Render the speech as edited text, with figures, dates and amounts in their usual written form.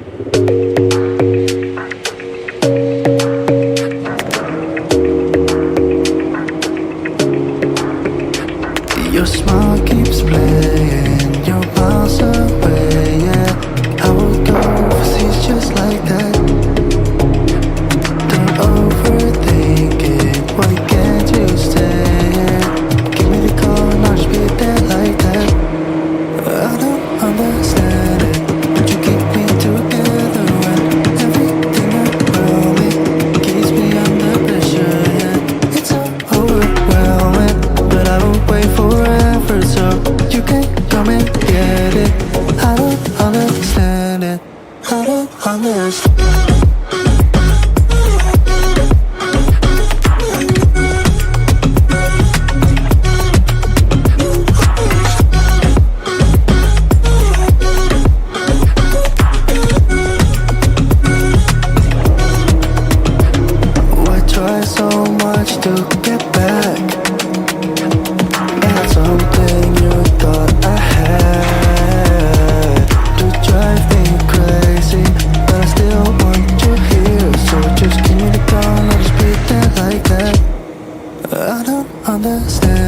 Your smile keeps playing, you're miles away, yeah. I would go overseas just like that. Don't overthink it, why can't you stay? Give me the call and I'll just be there like that. I don't understand it, but you keep me together when everything around me keeps me under pressure, yeah. It's so overwhelming, but I won't wait forever, so you can come and get it. I don't understand it, I don't understand. Try so much to get back. Not something you thought I had to drive me crazy, but I still want you here. So just give me the call, I'll just be there like that. I don't understand